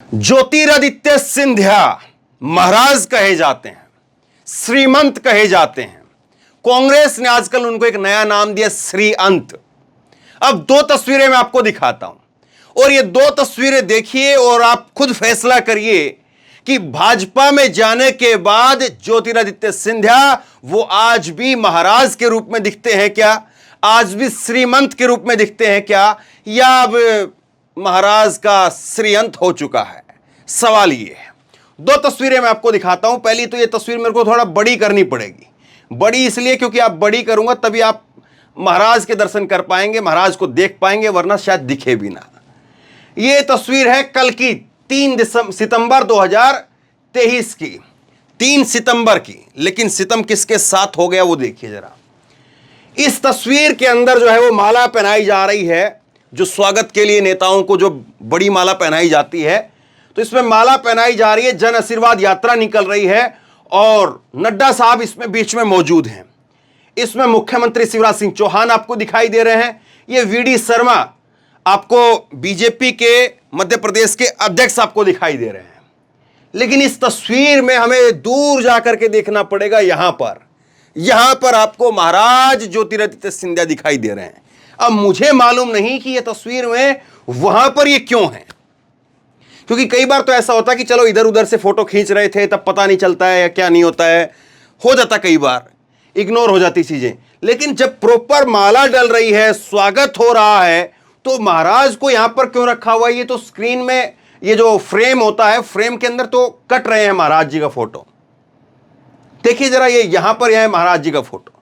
ज्योतिरादित्य सिंधिया महाराज कहे जाते हैं, श्रीमंत कहे जाते हैं। कांग्रेस ने आजकल उनको एक नया नाम दिया, श्री अंत। अब दो तस्वीरें मैं आपको दिखाता हूं और ये दो तस्वीरें देखिए और आप खुद फैसला करिए कि भाजपा में जाने के बाद ज्योतिरादित्य सिंधिया वो आज भी महाराज के रूप में दिखते हैं क्या, आज भी श्रीमंत के रूप में दिखते हैं क्या, या अब महाराज का श्रीअंत हो चुका है। सवाल ये है। दो तस्वीरें मैं आपको दिखाता हूं। पहली तो ये तस्वीर मेरे को थोड़ा बड़ी करनी पड़ेगी। बड़ी इसलिए क्योंकि आप बड़ी करूंगा तभी आप महाराज के दर्शन कर पाएंगे, महाराज को देख पाएंगे, वरना शायद दिखे भी ना। ये तस्वीर है कल की 3 सितंबर 2023 की, 3 सितंबर की। लेकिन सितम किसके साथ हो गया वो देखिए जरा। इस तस्वीर के अंदर जो है वो माला पहनाई जा रही है, जो स्वागत के लिए नेताओं को जो बड़ी माला पहनाई जाती है, तो इसमें माला पहनाई जा रही है। जन आशीर्वाद यात्रा निकल रही है और नड्डा साहब इसमें बीच में मौजूद हैं। इसमें मुख्यमंत्री शिवराज सिंह चौहान आपको दिखाई दे रहे हैं। ये वीडी शर्मा आपको बीजेपी के मध्य प्रदेश के अध्यक्ष आपको दिखाई दे रहे हैं। लेकिन इस तस्वीर में हमें दूर जाकर के देखना पड़ेगा। यहां पर आपको महाराज ज्योतिरादित्य सिंधिया दिखाई दे रहे हैं। अब मुझे मालूम नहीं कि यह तस्वीर में वहां पर ये क्यों है, क्योंकि कई बार तो ऐसा होता है कि चलो इधर उधर से फोटो खींच रहे थे तब पता नहीं चलता है या क्या नहीं होता है, हो जाता, कई बार इग्नोर हो जाती चीजें। लेकिन जब प्रॉपर माला डल रही है, स्वागत हो रहा है, तो महाराज को यहां पर क्यों रखा हुआ है? ये तो स्क्रीन में ये जो फ्रेम होता है, फ्रेम के अंदर तो कट रहे हैं महाराज जी का फोटो। देखिए जरा, ये यहां पर यह है महाराज जी का फोटो।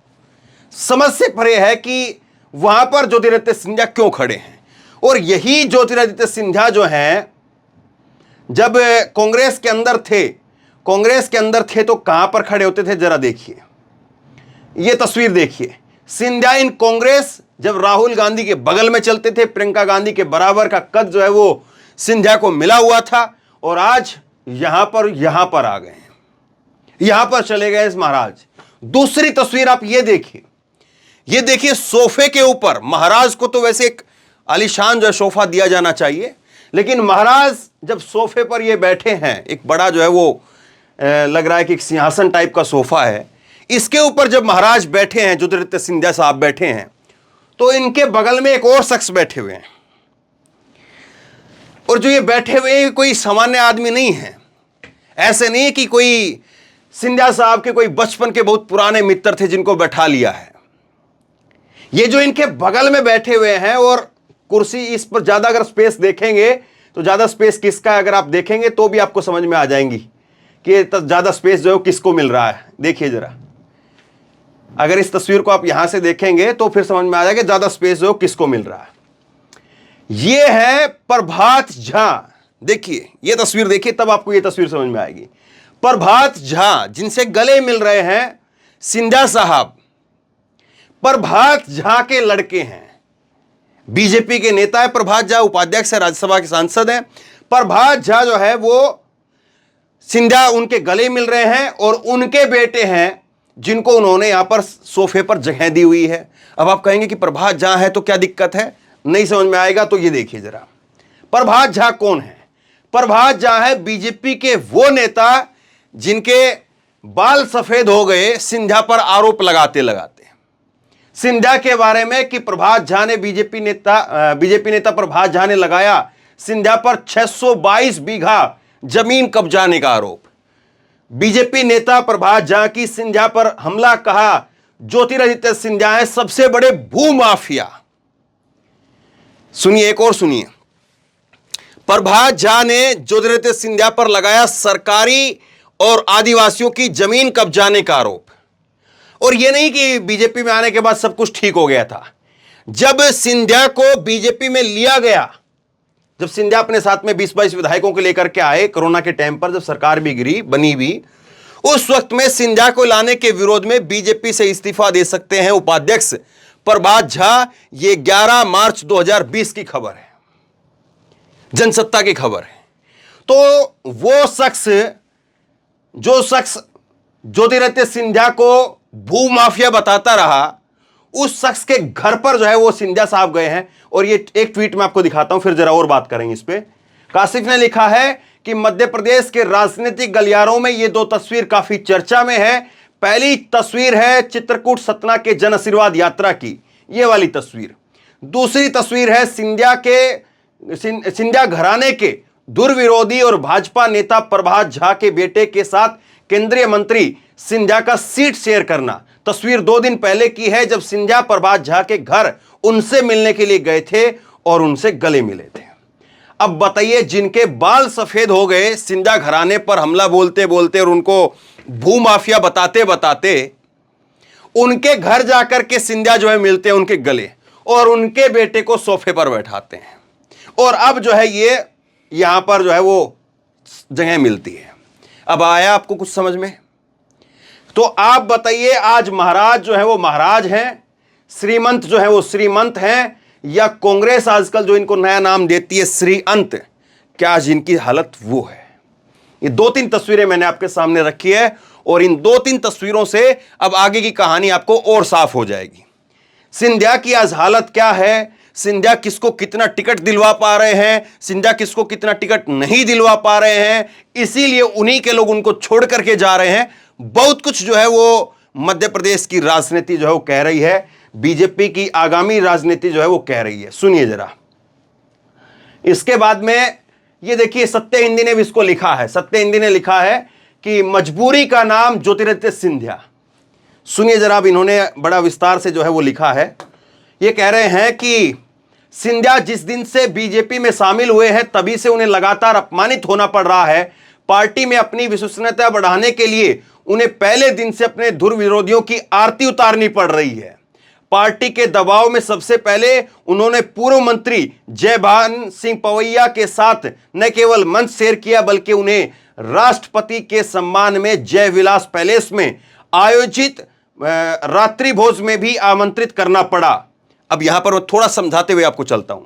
समझ से परे है कि वहां पर ज्योतिरादित्य सिंधिया क्यों खड़े हैं। और यही ज्योतिरादित्य सिंधिया जो हैं, जब कांग्रेस के अंदर थे तो कहां पर खड़े होते थे जरा देखिए। यह तस्वीर देखिए। सिंधिया इन कांग्रेस जब राहुल गांधी के बगल में चलते थे, प्रियंका गांधी के बराबर का कद जो है वो सिंधिया को मिला हुआ था, और आज यहां पर आ गए हैं, यहां पर चले गए इस महाराज। दूसरी तस्वीर आप ये देखिए सोफे के ऊपर। महाराज को तो वैसे एक आलीशान जो है सोफा दिया जाना चाहिए, लेकिन महाराज जब सोफे पर ये बैठे हैं, एक बड़ा जो है वो लग रहा है कि एक सिंहासन टाइप का सोफा है, इसके ऊपर जब महाराज बैठे हैं, ज्योतिरादित्य सिंधिया साहब बैठे हैं, तो इनके बगल में एक और शख्स बैठे हुए हैं। और जो ये बैठे हुए हैं कोई सामान्य आदमी नहीं है। ऐसे नहीं कि कोई सिंधिया साहब के कोई बचपन के बहुत पुराने मित्र थे जिनको बैठा लिया है। ये जो इनके बगल में बैठे हुए हैं, और कुर्सी इस पर ज्यादा अगर स्पेस देखेंगे तो ज्यादा स्पेस किसका है, अगर आप देखेंगे तो भी आपको समझ में आ जाएंगी कि ज्यादा स्पेस जो है किसको मिल रहा है। देखिए जरा, अगर इस तस्वीर को आप यहां से देखेंगे तो फिर समझ में आ जाएगा ज्यादा स्पेस जो किसको मिल रहा है। ये है प्रभात झा। देखिए ये तस्वीर देखिए, तब आपको ये तस्वीर समझ में आएगी। प्रभात झा जिनसे गले मिल रहे हैं सिंधिया साहब, प्रभात झा के लड़के हैं। बीजेपी के नेता है प्रभात झा, उपाध्यक्ष है, राज्यसभा के सांसद हैं। प्रभात झा जो है वो सिंधिया उनके गले मिल रहे हैं, और उनके बेटे हैं जिनको उन्होंने यहां पर सोफे पर जगह दी हुई है। अब आप कहेंगे कि प्रभात झा है तो क्या दिक्कत है, नहीं समझ में आएगा तो ये देखिए जरा। प्रभात झा कौन है? प्रभात झा है बीजेपी के वो नेता जिनके बाल सफेद हो गए सिंधिया पर आरोप लगाते सिंधिया के बारे में कि प्रभात झा ने बीजेपी नेता प्रभात झा ने लगाया सिंधिया पर 622 बीघा जमीन कब्जाने का आरोप। बीजेपी नेता प्रभात झा की सिंधिया पर हमला, कहा ज्योतिरादित्य सिंधिया है सबसे बड़े भूमाफिया। सुनिए, एक और सुनिए। प्रभात झा ने ज्योतिरादित्य सिंधिया पर लगाया सरकारी और आदिवासियों की जमीन कब्जाने का आरोप। और यह नहीं कि बीजेपी में आने के बाद सब कुछ ठीक हो गया था। जब सिंधिया को बीजेपी में लिया गया, जब सिंधिया अपने साथ में 20-22 विधायकों को लेकर के आए कोरोना के टाइम पर, जब सरकार भी गिरी बनी भी, उस वक्त में सिंधिया को लाने के विरोध में बीजेपी से इस्तीफा दे सकते हैं उपाध्यक्ष प्रभात झा। ये 11 मार्च 2020 की खबर है, जनसत्ता की खबर है। तो वो शख्स, जो शख्स ज्योतिरादित्य सिंधिया को भूमाफिया बताता रहा, उस शख्स के घर पर जो है वो सिंधिया साहब गए हैं। और ये एक ट्वीट में आपको दिखाता हूं, फिर जरा और बात करेंगे इस पे। काशिफ ने लिखा है कि मध्य प्रदेश के राजनीतिक गलियारों में ये दो तस्वीर काफी चर्चा में है। पहली तस्वीर है चित्रकूट सतना के जन आशीर्वाद यात्रा की, ये वाली तस्वीर। दूसरी तस्वीर है सिंधिया घराने के दुर्विरोधी और भाजपा नेता प्रभात झा के बेटे के साथ केंद्रीय मंत्री सिंधिया का सीट शेयर करना। तस्वीर 2 दिन पहले की है, जब सिंधिया प्रभात झा के घर उनसे मिलने के लिए गए थे और उनसे गले मिले थे। अब बताइए, जिनके बाल सफेद हो गए सिंधिया घराने पर हमला बोलते बोलते और उनको भूमाफिया बताते बताते, उनके घर जाकर के सिंधिया जो है मिलते हैं उनके गले और उनके बेटे को सोफे पर बैठाते हैं, और अब जो है ये यहां पर जो है वो जगह मिलती है। अब आया आपको कुछ समझ में? तो आप बताइए, आज महाराज जो है वो महाराज हैं, श्रीमंत जो है वो श्रीमंत हैं, या कांग्रेस आजकल जो इनको नया नाम देती है श्री अंत, क्या आज इनकी हालत वो है? ये 2-3 तस्वीरें मैंने आपके सामने रखी है, और इन 2-3 तस्वीरों से अब आगे की कहानी आपको और साफ हो जाएगी। सिंधिया की आज हालत क्या है, सिंधिया किसको कितना टिकट दिलवा पा रहे हैं, सिंधिया किसको कितना टिकट नहीं दिलवा पा रहे हैं, इसीलिए उन्हीं के लोग उनको छोड़ करके जा रहे हैं। बहुत कुछ जो है वो मध्य प्रदेश की राजनीति जो है वो कह रही है, बीजेपी की आगामी राजनीति जो है वो कह रही है। सुनिए जरा। इसके बाद में ये देखिए, सत्य हिंदी ने भी इसको लिखा है। सत्य हिंदी ने लिखा है कि मजबूरी का नाम ज्योतिरादित्य सिंधिया। सुनिए जरा, अब इन्होंने बड़ा विस्तार से जो है वो लिखा है। ये कह रहे हैं कि सिंधिया जिस दिन से बीजेपी में शामिल हुए हैं तभी से उन्हें लगातार अपमानित होना पड़ रहा है। पार्टी में अपनी विश्वसनीयता बढ़ाने के लिए उन्हें पहले दिन से अपने धुरविरोधियों की आरती उतारनी पड़ रही है। पार्टी के दबाव में सबसे पहले उन्होंने पूर्व मंत्री जयभान सिंह पवैया के साथ न केवल मंच शेयर किया, बल्कि उन्हें राष्ट्रपति के सम्मान में जय विलास पैलेस में आयोजित रात्रि भोज में भी आमंत्रित करना पड़ा। अब यहां पर मैं थोड़ा समझाते हुए आपको चलता हूं।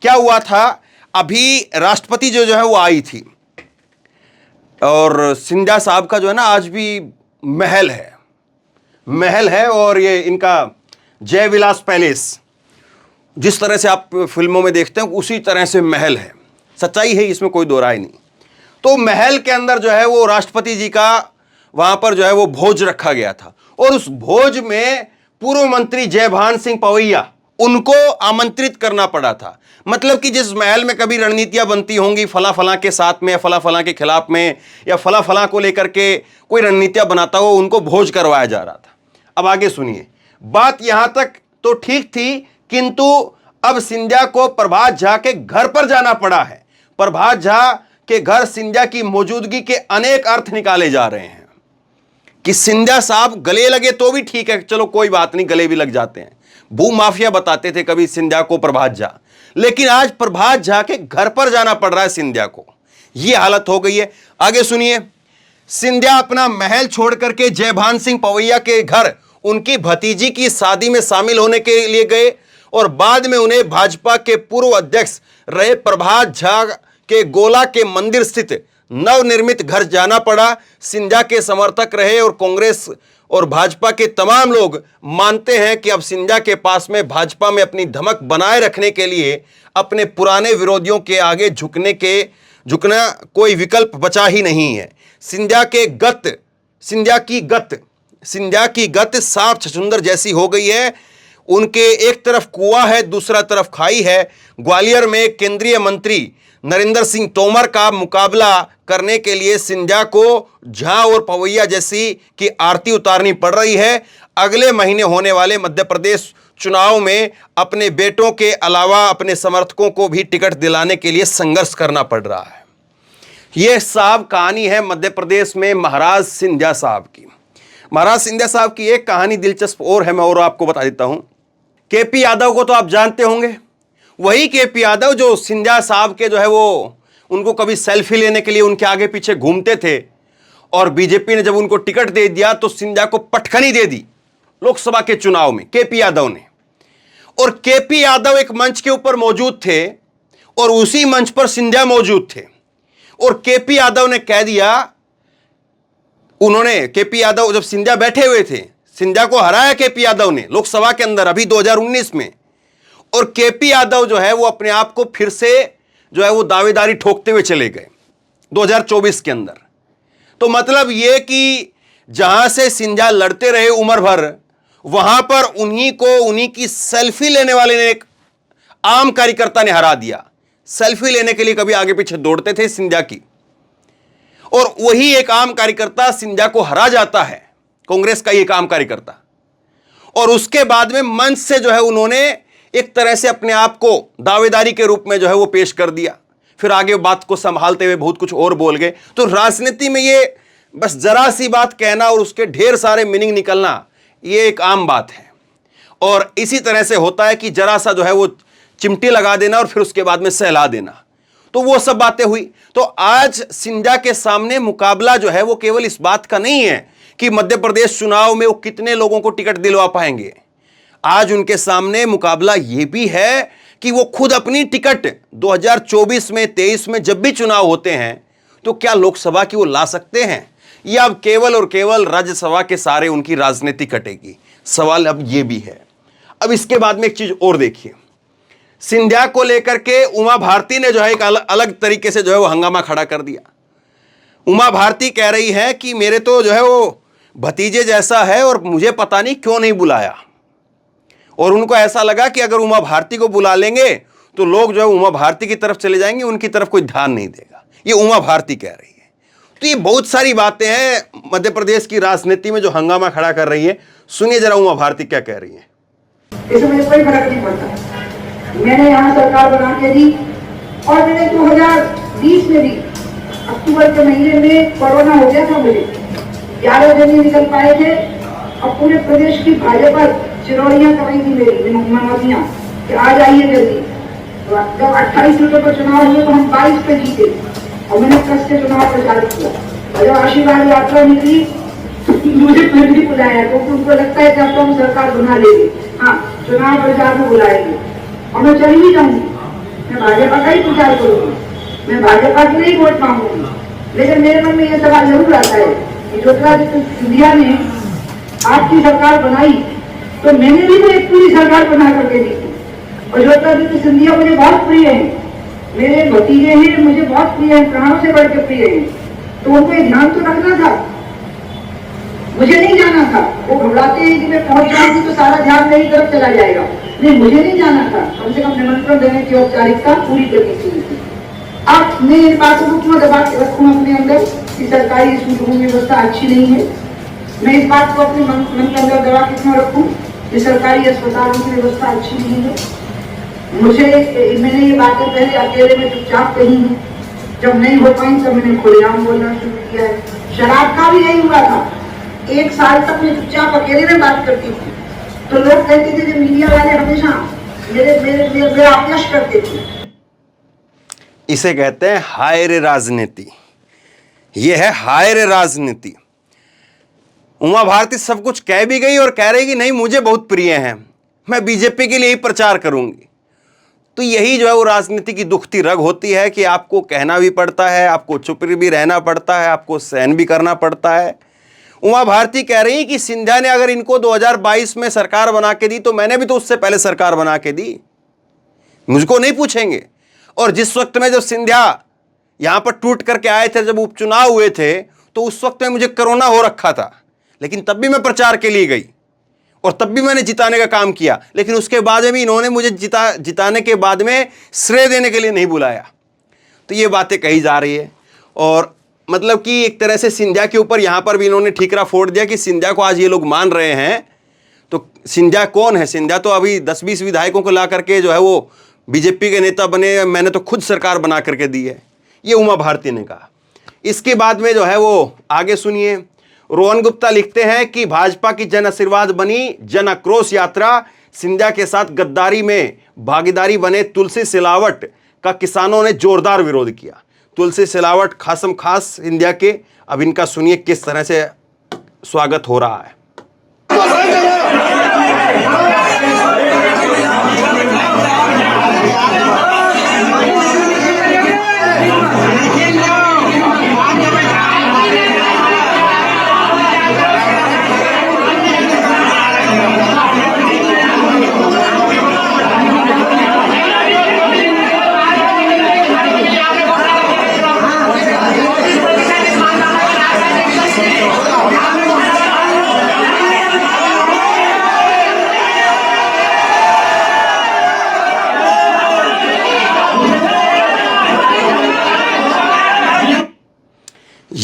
क्या हुआ था, अभी राष्ट्रपति जो है वो आई थी, और सिंधिया साहब का जो है ना आज भी महल है, और ये इनका जय विलास पैलेस जिस तरह से आप फिल्मों में देखते हैं उसी तरह से महल है। सच्चाई है, इसमें कोई दो राय नहीं। तो महल के अंदर जो है वो राष्ट्रपति जी का वहां पर जो है वो भोज रखा गया था, और उस भोज में पूर्व मंत्री जयभान सिंह पवैया उनको आमंत्रित करना पड़ा था। मतलब कि जिस महल में कभी रणनीतियां बनती होंगी फला फला के साथ में, फला फला के खिलाफ में, या फला फला को लेकर के कोई रणनीतियां बनाता हो, उनको भोज करवाया जा रहा था। अब आगे सुनिए, बात यहां तक तो ठीक थी, किंतु अब सिंधिया को प्रभात झा के घर पर जाना पड़ा है। प्रभात झा के घर सिंधिया की मौजूदगी के अनेक अर्थ निकाले जा रहे हैं कि सिंधिया साहब गले लगे तो भी ठीक है, चलो कोई बात नहीं, गले भी लग जाते हैं। भूमाफिया बताते थे कभी सिंधिया को प्रभात झा, लेकिन आज प्रभात झा के घर पर जाना पड़ रहा है सिंधिया को। यह हालत हो गई है। आगे सुनिए, सिंधिया अपना महल छोड़ करके जयभान सिंह पवैया के घर उनकी भतीजी की शादी में शामिल होने के लिए गए, और बाद में उन्हें भाजपा के पूर्व अध्यक्ष रहे प्रभात झा के गोला के मंदिर स्थित नवनिर्मित घर जाना पड़ा। सिंधिया के समर्थक रहे और कांग्रेस और भाजपा के तमाम लोग मानते हैं कि अब सिंधिया के पास में भाजपा में अपनी धमक बनाए रखने के लिए अपने पुराने विरोधियों के आगे झुकना कोई विकल्प बचा ही नहीं है। सिंधिया की गत सांप छछूंदर जैसी हो गई है। उनके एक तरफ कुआं है, दूसरा तरफ खाई है। ग्वालियर में केंद्रीय मंत्री नरेंद्र सिंह तोमर का मुकाबला करने के लिए सिंधिया को झा और पवैया जैसी की आरती उतारनी पड़ रही है। अगले महीने होने वाले मध्य प्रदेश चुनाव में अपने बेटों के अलावा अपने समर्थकों को भी टिकट दिलाने के लिए संघर्ष करना पड़ रहा है। यह साहब कहानी है मध्य प्रदेश में महाराज सिंधिया साहब की। महाराज सिंधिया साहब की एक कहानी दिलचस्प और है, मैं और आपको बता देता हूं। केपी यादव को तो आप जानते होंगे, वही केपी यादव जो सिंधिया साहब के जो है वो उनको कभी सेल्फी लेने के लिए उनके आगे पीछे घूमते थे, और बीजेपी ने जब उनको टिकट दे दिया तो सिंधिया को पटखनी दे दी लोकसभा के चुनाव में केपी यादव ने। और केपी यादव एक मंच के ऊपर मौजूद थे और उसी मंच पर सिंधिया मौजूद थे, और केपी यादव ने कह दिया, केपी यादव जब सिंधिया बैठे हुए थे, सिंधिया को हराया केपी यादव ने लोकसभा के अंदर अभी 2019 में, और केपी यादव जो है वो अपने आप को फिर से जो है वो दावेदारी ठोकते हुए चले गए 2024 के अंदर। तो मतलब ये कि जहां से सिंधिया लड़ते रहे उम्र भर, वहां पर उन्हीं की सेल्फी लेने वाले ने, एक आम कार्यकर्ता ने हरा दिया। सेल्फी लेने के लिए कभी आगे पीछे दौड़ते थे सिंधिया की, और वही एक आम कार्यकर्ता सिंधिया को हरा जाता है, कांग्रेस का एक आम कार्यकर्ता। और उसके बाद में मंच से जो है उन्होंने एक तरह से अपने आप को दावेदारी के रूप में जो है वो पेश कर दिया, फिर आगे बात को संभालते हुए बहुत कुछ और बोल गए। तो राजनीति में ये बस जरा सी बात कहना और उसके ढेर सारे मीनिंग निकलना, ये एक आम बात है। और इसी तरह से होता है कि जरा सा जो है वो चिमटी लगा देना और फिर उसके बाद में सहला देना। तो वो सब बातें हुई। तो आज सिंधिया के सामने मुकाबला जो है वो केवल इस बात का नहीं है कि मध्य प्रदेश चुनाव में वो कितने लोगों को टिकट दिलवा पाएंगे। आज उनके सामने मुकाबला ये भी है कि वो खुद अपनी टिकट 2024 में 23 में जब भी चुनाव होते हैं तो क्या लोकसभा की वो ला सकते हैं, या अब केवल और केवल राज्यसभा के सारे उनकी राजनीति कटेगी। सवाल अब ये भी है। अब इसके बाद में एक चीज और देखिए, सिंधिया को लेकर के उमा भारती ने जो है एक अलग तरीके से जो है वो हंगामा खड़ा कर दिया। उमा भारती कह रही है कि मेरे तो जो है वो भतीजे जैसा है और मुझे पता नहीं क्यों नहीं बुलाया। और उनको ऐसा लगा कि अगर उमा भारती को बुला लेंगे तो लोग जो है उमा भारती की तरफ चले जाएंगे, उनकी तरफ कोई ध्यान नहीं देगा। ये उमा भारती कह रही है। तो ये बहुत सारी बातें हैं मध्य प्रदेश की राजनीति में जो हंगामा खड़ा कर रही है। सुनिए जरा उमा भारती क्या कह रही है। इसमें मुझे कोई फर्क नहीं पड़ता। मैंने यहाँ सरकार बना के दी, और मैंने 2020 में भी अक्टूबर के महीने में कोरोना हो गया था, मुझे 11 दिन नहीं निकल पाए थे। और पूरे प्रदेश की भाजपा चिरौड़ियां कर रही थी मेरी मनौतियां कि आ जाइए जल्दी। तो जब 28 सीटों पर चुनाव हुए तो हम 22 पे जीते, और मैंने कस के चुनाव प्रचारित किया। और जब आशीर्वाद यात्रा निकली मुझे फिर भी बुलाया, क्योंकि उनको लगता है कि अब तो हम सरकार बना लेंगे, हाँ चुनाव प्रचार में बुलाएंगे। और मैं चली भी जाऊंगी, मैं भाजपा का ही प्रचार करूंगी, मैं भाजपा के लिए वोट मांगूंगी। लेकिन मेरे मन में यह सवाल जरूर आता है कि ज्योतिरादित्य सिंधिया ने आपकी सरकार बनाई तो मैंने भी तो एक पूरी सरकार बना करके दी थी। और ज्योतिरादित्य सिंधिया मुझे बहुत प्रिय है, मेरे भतीजे हैं, मुझे बहुत प्रिय है, प्राणों से बढ़ के प्रिय है। तो उनको ये ध्यान तो रखना था, मुझे नहीं जाना था। वो घबराते हैं कि मैं पहुंच जाऊंगी तो सारा ध्यान मेरी तरफ चला जाएगा। नहीं, मुझे नहीं जाना था, कम से कम निमंत्रण देने की औपचारिकता पूरी करनी चाहिए। अब मैं इन बातों को क्यों दबा के रखूं अपने अंदर कि सरकारी स्कूलों की व्यवस्था अच्छी नहीं है। मैं इस बात को अपने मन के अंदर दबा के क्यों रखूं कि सरकारी अस्पतालों की व्यवस्था अच्छी नहीं है। मैंने ये बातें पहले अकेले में चुपचाप कही है, जब नहीं हो पाई तब मैंने खुलेआम बोलना शुरू किया है। शराब का भी यही हुआ था, 1 साल तक मैं चुपचाप अकेले में बात करती थी, तो लोग कहते थे कि मीडिया वाले हमेशा मेरे अपयश करते थे। इसे कहते हैं हाय रे राजनीति। यह है हाय रे राजनीति। उमा भारती सब कुछ कह भी गई और कह रही कि नहीं मुझे बहुत प्रिय हैं, मैं बीजेपी के लिए ही प्रचार करूंगी। तो यही जो है वो राजनीति की दुखती रग होती है कि आपको कहना भी पड़ता है, आपको चुप भी रहना पड़ता है, आपको सहन भी करना पड़ता है। उमा भारती कह रही कि सिंधिया ने अगर इनको 2022 में सरकार बना के दी तो मैंने भी तो उससे पहले सरकार बना के दी, मुझको नहीं पूछेंगे। और जिस वक्त में जब सिंधिया यहां पर टूट करके आए थे, जब उपचुनाव हुए थे, तो उस वक्त में मुझे कोरोना हो रखा था, लेकिन तब भी मैं प्रचार के लिए गई और तब भी मैंने जिताने का काम किया। लेकिन उसके बाद में भी इन्होंने मुझे जिताने के बाद में श्रेय देने के लिए नहीं बुलाया। तो ये बातें कही जा रही है, और मतलब कि एक तरह से सिंधिया के ऊपर यहां पर भी इन्होंने ठीकरा फोड़ दिया कि सिंधिया को आज ये लोग मान रहे हैं। तो सिंधिया कौन है? सिंधिया तो अभी 10-20 विधायकों को ला करके जो है वो बीजेपी के नेता बने, मैंने तो खुद सरकार बना करके दी है, ये उमा भारती ने कहा। इसके बाद में जो है वो आगे सुनिए। रोहन गुप्ता लिखते हैं कि भाजपा की जन आशीर्वाद बनी जन आक्रोश यात्रा, सिंधिया के साथ गद्दारी में भागीदारी बने तुलसी सिलावट का किसानों ने जोरदार विरोध किया। तुलसी सिलावट खासम खास सिंधिया के, अब इनका सुनिए किस तरह से स्वागत हो रहा है।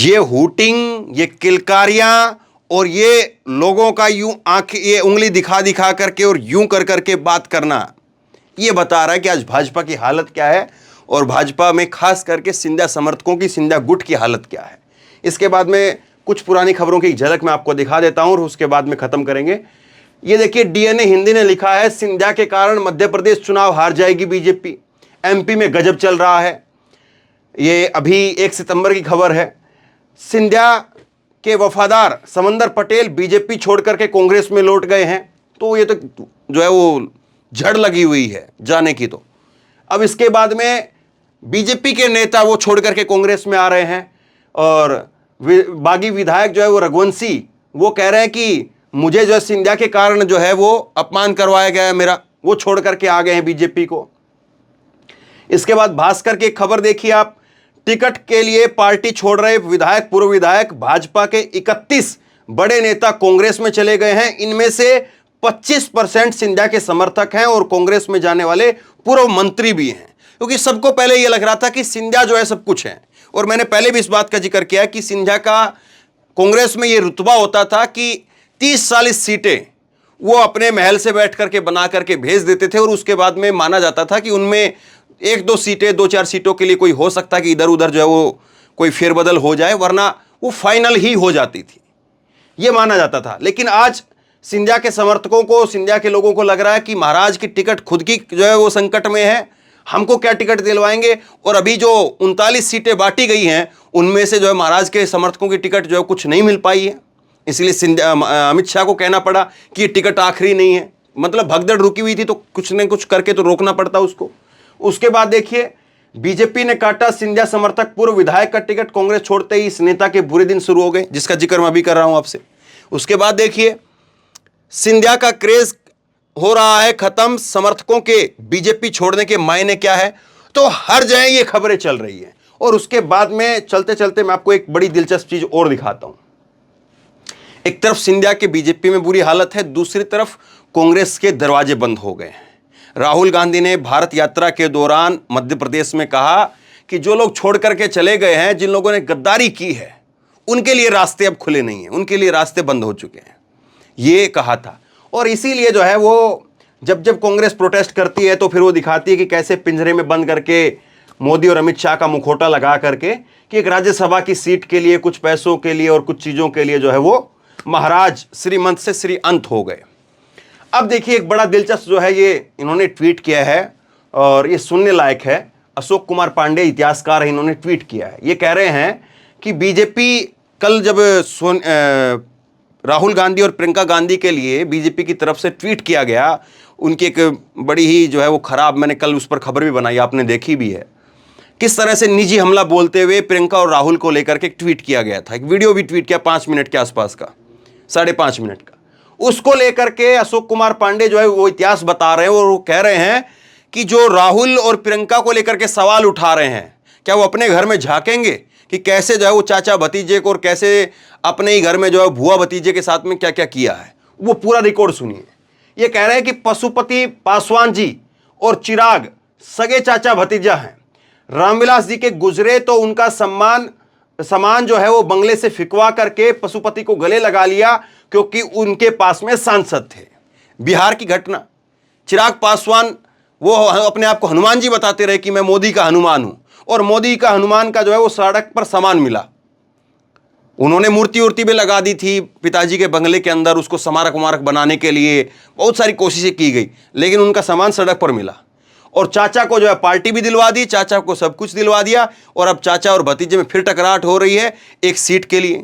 ये हूटिंग, ये किलकारियां और ये लोगों का यूं आंख, ये उंगली दिखा दिखा करके और यूं कर करके बात करना, ये बता रहा है कि आज भाजपा की हालत क्या है और भाजपा में खास करके सिंधिया समर्थकों की, सिंधिया गुट की हालत क्या है। इसके बाद में कुछ पुरानी खबरों की झलक मैं आपको दिखा देता हूं और उसके बाद में खत्म करेंगे। ये देखिए, डीएनए हिंदी ने लिखा है, सिंधिया के कारण मध्य प्रदेश चुनाव हार जाएगी बीजेपी। एमपी में गजब चल रहा है। ये अभी 1 सितंबर की खबर है। सिंधिया के वफादार समंदर पटेल बीजेपी छोड़ करके कांग्रेस में लौट गए हैं। तो ये तो जो है वो झड़ लगी हुई है जाने की। तो अब इसके बाद में बीजेपी के नेता वो छोड़ करके कांग्रेस में आ रहे हैं और बागी विधायक जो है वो रघुवंशी, वो कह रहे हैं कि मुझे जो है सिंधिया के कारण जो है वो अपमान करवाया गया है मेरा, वो छोड़ करके आ गए हैं बीजेपी को। इसके बाद भास्कर की एक खबर देखिए आप, टिकट के लिए पार्टी छोड़ रहे विधायक, पूर्व विधायक, भाजपा के 31 बड़े नेता कांग्रेस में चले गए हैं। इनमें से 25% सिंधिया के समर्थक हैं और कांग्रेस में जाने वाले पूर्व मंत्री भी हैं। क्योंकि सबको पहले यह लग रहा था कि सिंधिया जो है सब कुछ है, और मैंने पहले भी इस बात का जिक्र किया कि सिंधिया का कांग्रेस में यह रुतबा होता था कि 30-40 सीटें वो अपने महल से बैठ करके बना करके भेज देते थे और उसके बाद में माना जाता था कि उनमें 1-2 सीटें, 2-4 सीटों के लिए कोई हो सकता है कि इधर उधर जो है वो कोई फेरबदल हो जाए, वरना वो फाइनल ही हो जाती थी, ये माना जाता था। लेकिन आज सिंधिया के समर्थकों को, सिंधिया के लोगों को लग रहा है कि महाराज की टिकट खुद की जो है वो संकट में है, हमको क्या टिकट दिलवाएंगे। और अभी जो 39 सीटें बांटी गई हैं उनमें से जो है महाराज के समर्थकों की टिकट जो है कुछ नहीं मिल पाई है। इसलिए अमित शाह को कहना पड़ा कि ये टिकट आखिरी नहीं है। मतलब भगदड़ रुकी हुई थी तो कुछ न कुछ करके तो रोकना पड़ता उसको। उसके बाद देखिए, बीजेपी ने काटा सिंधिया समर्थक पूर्व विधायक का टिकट, कांग्रेस छोड़ते ही इस नेता के बुरे दिन शुरू हो गए, जिसका जिक्र मैं अभी कर रहा हूं आपसे। उसके बाद देखिए, सिंधिया का क्रेज हो रहा है खत्म, समर्थकों के बीजेपी छोड़ने के मायने क्या है, तो हर जगह ये खबरें चल रही हैं। और उसके बाद में चलते चलते मैं आपको एक बड़ी दिलचस्प चीज और दिखाता हूं। एक तरफ सिंधिया के बीजेपी में बुरी हालत है, दूसरी तरफ कांग्रेस के दरवाजे बंद हो गए हैं। राहुल गांधी ने भारत यात्रा के दौरान मध्य प्रदेश में कहा कि जो लोग छोड़ करके चले गए हैं, जिन लोगों ने गद्दारी की है, उनके लिए रास्ते अब खुले नहीं हैं, उनके लिए रास्ते बंद हो चुके हैं, ये कहा था। और इसीलिए जो है वो जब जब कांग्रेस प्रोटेस्ट करती है तो फिर वो दिखाती है कि कैसे पिंजरे में बंद करके मोदी और अमित शाह का मुखौटा लगा करके कि एक राज्यसभा की सीट के लिए, कुछ पैसों के लिए और कुछ चीज़ों के लिए जो है वो महाराज श्रीमंत से श्री अंत हो गए। अब देखिए, एक बड़ा दिलचस्प जो है ये इन्होंने ट्वीट किया है और ये सुनने लायक है। अशोक कुमार पांडे इतिहासकार है, इन्होंने ट्वीट किया है। ये कह रहे हैं कि बीजेपी कल जब राहुल गांधी और प्रियंका गांधी के लिए बीजेपी की तरफ से ट्वीट किया गया, उनकी एक बड़ी ही जो है वो खराब, मैंने कल उस पर खबर भी बनाई, आपने देखी भी है, किस तरह से निजी हमला बोलते हुए प्रियंका और राहुल को लेकर के ट्वीट किया गया था। एक वीडियो भी ट्वीट किया 5 मिनट के आसपास का, 5.5 मिनट का। उसको लेकर के अशोक कुमार पांडे जो है वो इतिहास बता रहे हैं और वो कह रहे हैं कि जो राहुल और प्रियंका को लेकर के सवाल उठा रहे हैं, क्या वो अपने घर में झांकेंगे कि कैसे जो है वो चाचा भतीजे को और कैसे अपने ही घर में जो है भुआ भतीजे के साथ में क्या क्या किया है, वो पूरा रिकॉर्ड सुनिए। ये कह रहे हैं कि पशुपति पासवान जी और चिराग सगे चाचा भतीजा हैं। रामविलास जी के गुजरे तो उनका सामान जो है वो बंगले से फिकवा करके पशुपति को गले लगा लिया क्योंकि उनके पास में सांसद थे। बिहार की घटना, चिराग पासवान वो अपने आप को हनुमान जी बताते रहे कि मैं मोदी का हनुमान हूं, और मोदी का हनुमान का जो है वो सड़क पर सामान मिला। उन्होंने मूर्ति भी लगा दी थी पिताजी के बंगले के अंदर, उसको स्मारक वमारक बनाने के लिए बहुत सारी कोशिशें की गई, लेकिन उनका सामान सड़क पर मिला। और चाचा को जो है पार्टी भी दिलवा दी, चाचा को सब कुछ दिलवा दिया, और अब चाचा और भतीजे में फिर टकराहट हो रही है एक सीट के लिए।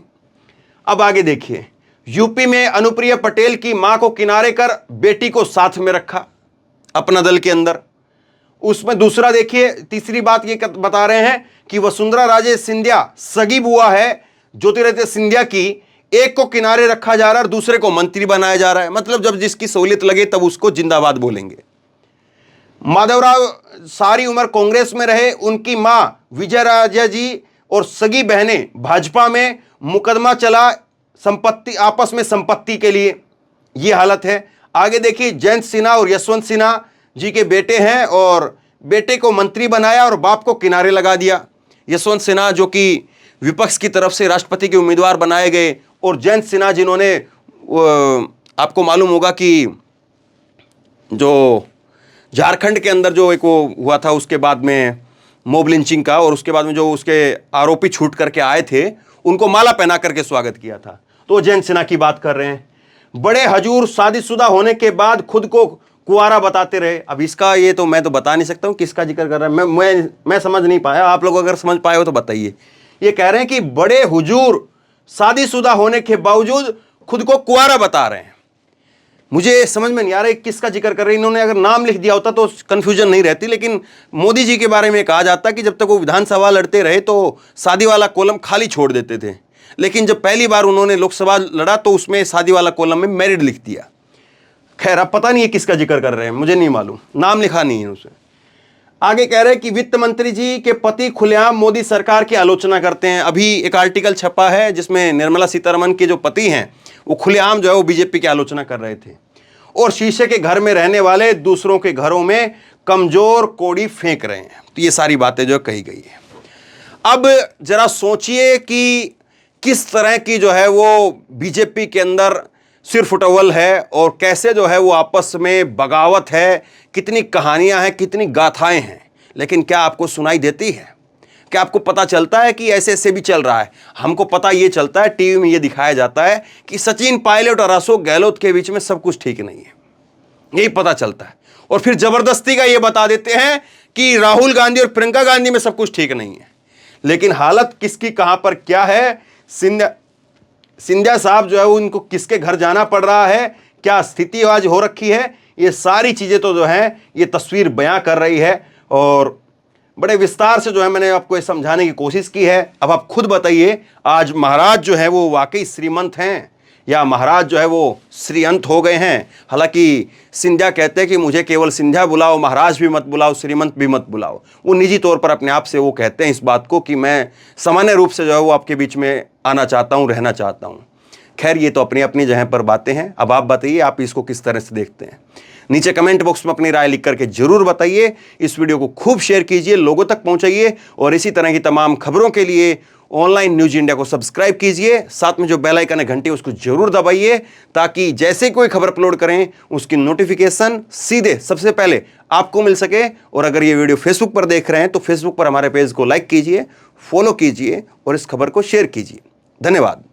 अब आगे देखिए, यूपी में अनुप्रिया पटेल की मां को किनारे कर बेटी को साथ में रखा अपना दल के अंदर। उसमें दूसरा देखिए, तीसरी बात ये बता रहे हैं कि वसुंधरा राजे सिंधिया सगी बुआ है ज्योतिरादित्य सिंधिया की, एक को किनारे रखा जा रहा है और दूसरे को मंत्री बनाया जा रहा है। मतलब जब जिसकी सहूलियत लगे तब उसको जिंदाबाद बोलेंगे। माधवराव सारी उम्र कांग्रेस में रहे, उनकी मां विजयराजा जी और सगी बहनें भाजपा में, मुकदमा चला संपत्ति आपस में संपत्ति के लिए, यह हालत है। आगे देखिए, जयंत सिन्हा और यशवंत सिन्हा जी के बेटे हैं और बेटे को मंत्री बनाया और बाप को किनारे लगा दिया। यशवंत सिन्हा जो कि विपक्ष की तरफ से राष्ट्रपति के उम्मीदवार बनाए गए, और जयंत सिन्हा जिन्होंने आपको मालूम होगा कि जो झारखंड के अंदर जो एक वो हुआ था उसके बाद में मॉब लिंचिंग का, और उसके बाद में जो उसके आरोपी छूट करके आए थे उनको माला पहना करके स्वागत किया था, तो जयंत सिन्हा की बात कर रहे हैं। बड़े हजूर शादीशुदा होने के बाद खुद को कुंवारा बताते रहे। अब इसका ये तो मैं तो बता नहीं सकता हूँ किसका जिक्र कर रहा है, मैं समझ नहीं पाया, आप लोग अगर समझ पाए हो तो बताइए। ये कह रहे हैं कि बड़े हुजूर शादीशुदा होने के बावजूद खुद को कुंवारा बता रहे हैं। मुझे समझ में नहीं आ रहा है किसका जिक्र कर रहे हैं। इन्होंने अगर नाम लिख दिया होता तो कंफ्यूजन नहीं रहती, लेकिन मोदी जी के बारे में कहा जाता कि जब तक वो विधानसभा लड़ते रहे तो शादी वाला कॉलम खाली छोड़ देते थे, लेकिन जब पहली बार उन्होंने लोकसभा लड़ा तो उसमें शादी वाला कॉलम में मैरिड लिख दिया। खैर अब पता नहीं है किसका जिक्र कर रहे हैं, मुझे नहीं मालूम, नाम लिखा नहीं है उसे। आगे कह रहे हैं कि वित्त मंत्री जी के पति खुलेआम मोदी सरकार की आलोचना करते हैं। अभी एक आर्टिकल छपा है जिसमें निर्मला सीतारमण के जो पति हैं वो खुलेआम जो है वो बीजेपी की आलोचना कर रहे थे, और शीशे के घर में रहने वाले दूसरों के घरों में कमजोर कोड़ी फेंक रहे हैं। तो ये सारी बातें जो कही गई है। अब जरा सोचिए कि किस तरह की जो है वो बीजेपी के अंदर सिरफुटवल है, और कैसे जो है वो आपस में बगावत है, कितनी कहानियां हैं, कितनी गाथाएं हैं, लेकिन क्या आपको सुनाई देती है? क्या आपको पता चलता है कि ऐसे ऐसे भी चल रहा है? हमको पता ये चलता है, टीवी में ये दिखाया जाता है कि सचिन पायलट और अशोक गहलोत के बीच में सब कुछ ठीक नहीं है, यही पता चलता है। और फिर जबरदस्ती का ये बता देते हैं कि राहुल गांधी और प्रियंका गांधी में सब कुछ ठीक नहीं है। लेकिन हालत किसकी कहां पर क्या है, सिंधिया साहब जो है उनको किसके घर जाना पड़ रहा है, क्या स्थिति आज हो रखी है, ये सारी चीजें तो जो है ये तस्वीर बयां कर रही है। और बड़े विस्तार से जो है मैंने आपको ये समझाने की कोशिश की है। अब आप खुद बताइए, आज महाराज जो है वो वाकई श्रीमंत हैं या महाराज जो है वो श्रीअंत हो गए हैं? हालांकि सिंधिया कहते हैं कि मुझे केवल सिंधिया बुलाओ, महाराज भी मत बुलाओ, श्रीमंत भी मत बुलाओ। वो निजी तौर पर अपने आप से वो कहते हैं इस बात को कि मैं सामान्य रूप से जो है वो आपके बीच में आना चाहता हूँ, रहना चाहता हूँ। खैर ये तो अपनी अपनी जगह पर बातें हैं। अब आप बताइए आप इसको किस तरह से देखते हैं। नीचे कमेंट बॉक्स में अपनी राय लिख करके जरूर बताइए। इस वीडियो को खूब शेयर कीजिए, लोगों तक पहुंचाइए, और इसी तरह की तमाम खबरों के लिए ऑनलाइन न्यूज इंडिया को सब्सक्राइब कीजिए। साथ में जो बेल आइकन है घंटी उसको जरूर दबाइए, ताकि जैसे कोई खबर अपलोड करें उसकी नोटिफिकेशन सीधे सबसे पहले आपको मिल सके। और अगर ये वीडियो फेसबुक पर देख रहे हैं तो फेसबुक पर हमारे पेज को लाइक कीजिए, फॉलो कीजिए और इस खबर को शेयर कीजिए। धन्यवाद।